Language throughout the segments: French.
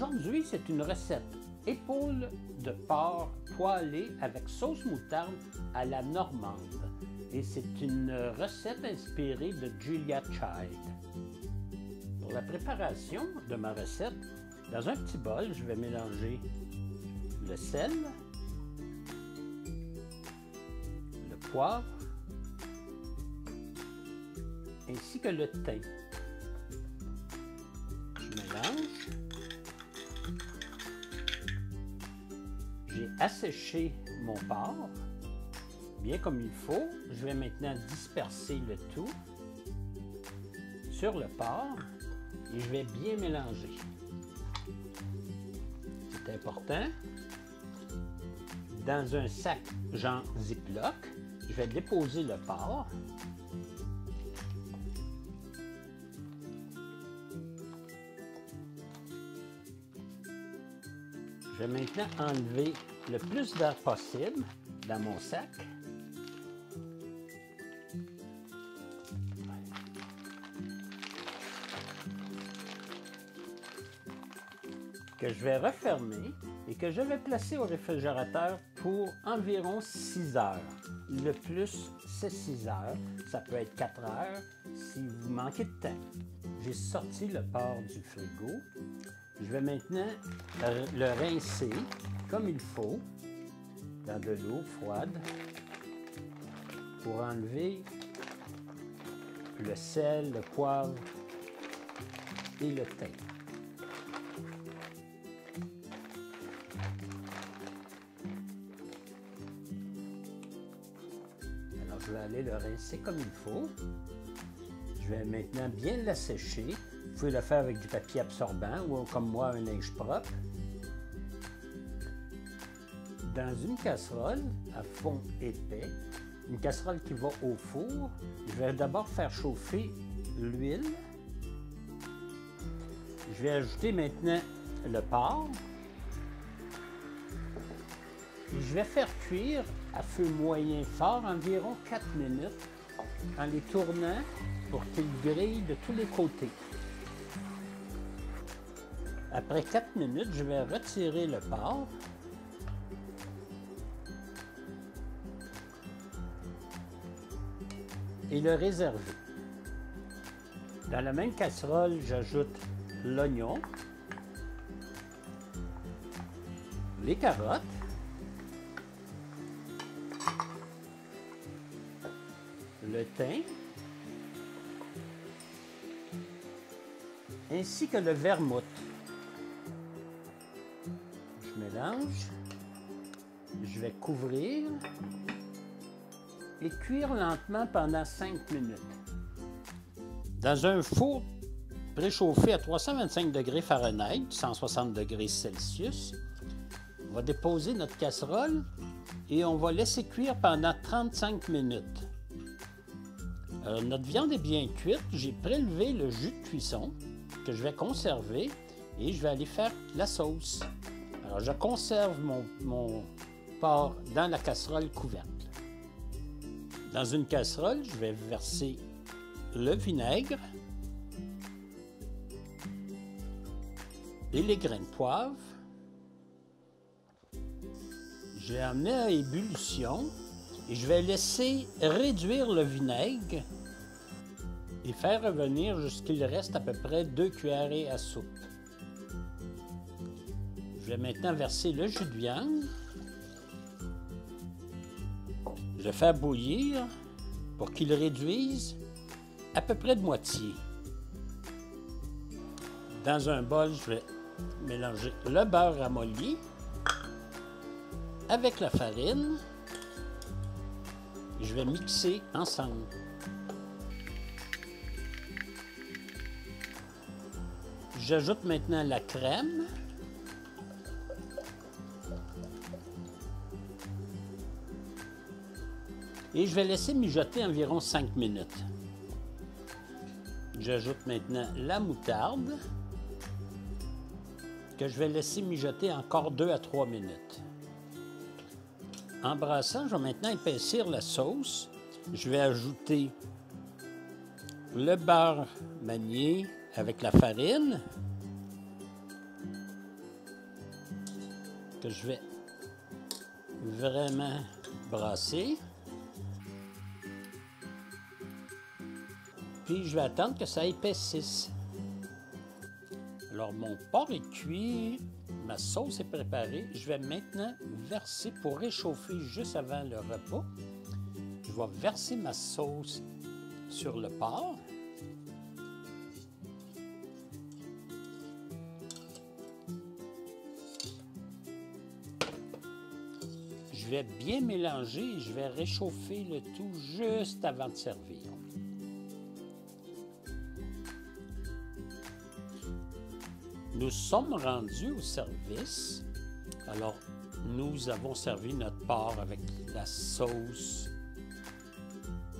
Aujourd'hui, c'est une recette épaules de porc poêlées avec sauce moutarde à la normande. Et c'est une recette inspirée de Julia Child. Pour la préparation de ma recette, dans un petit bol, je vais mélanger le sel, le poivre, ainsi que le thym. Je mélange. J'ai asséché mon porc, bien comme il faut. Je vais maintenant disperser le tout sur le porc et je vais bien mélanger. C'est important. Dans un sac genre Ziploc, je vais déposer le porc. Je vais maintenant enlever le plus d'air possible dans mon sac. Que je vais refermer et que je vais placer au réfrigérateur pour environ 6 heures. Le plus, c'est 6 heures. Ça peut être 4 heures si vous manquez de temps. J'ai sorti le porc du frigo. Je vais maintenant le rincer comme il faut dans de l'eau froide pour enlever le sel, le poivre et le thym. Alors je vais aller le rincer comme il faut. Je vais maintenant bien l'assécher. Vous pouvez le faire avec du papier absorbant ou comme moi un linge propre. Dans une casserole à fond épais, une casserole qui va au four, je vais d'abord faire chauffer l'huile. Je vais ajouter maintenant le porc. Et je vais faire cuire à feu moyen fort environ 4 minutes en les tournant pour qu'ils grillent de tous les côtés. Après 4 minutes, je vais retirer le porc. Et le réserver. Dans la même casserole, j'ajoute l'oignon, les carottes, le thym, ainsi que le vermouth. Je mélange, je vais couvrir et cuire lentement pendant 5 minutes. Dans un four préchauffé à 325 degrés Fahrenheit, 160 degrés Celsius, on va déposer notre casserole et on va laisser cuire pendant 35 minutes. Alors, notre viande est bien cuite. J'ai prélevé le jus de cuisson que je vais conserver et je vais aller faire la sauce. Alors, je conserve mon porc dans la casserole couverte. Dans une casserole, je vais verser le vinaigre et les grains de poivre. Je vais amener à ébullition et je vais laisser réduire le vinaigre et faire revenir jusqu'il reste à peu près 2 cuillerées à soupe. Je vais maintenant verser le jus de viande. Je vais faire bouillir pour qu'il réduise à peu près de moitié. Dans un bol, je vais mélanger le beurre ramolli avec la farine. Je vais mixer ensemble. J'ajoute maintenant la crème. Et je vais laisser mijoter environ 5 minutes. J'ajoute maintenant la moutarde que je vais laisser mijoter encore 2 à 3 minutes. En brassant, je vais maintenant épaissir la sauce. Je vais ajouter le beurre manié avec la farine que je vais vraiment brasser. Puis je vais attendre que ça épaississe. Alors mon porc est cuit, ma sauce est préparée. Je vais maintenant verser, pour réchauffer juste avant le repas, je vais verser ma sauce sur le porc. Je vais bien mélanger et je vais réchauffer le tout juste avant de servir. Nous sommes rendus au service. Alors, nous avons servi notre porc avec la sauce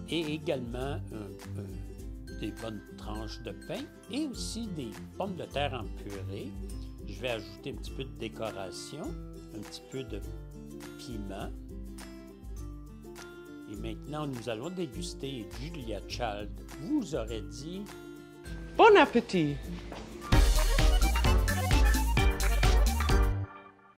et également des bonnes tranches de pain et aussi des pommes de terre en purée. Je vais ajouter un petit peu de décoration, un petit peu de piment. Et maintenant, nous allons déguster. Julia Child vous aurait dit Bon appétit!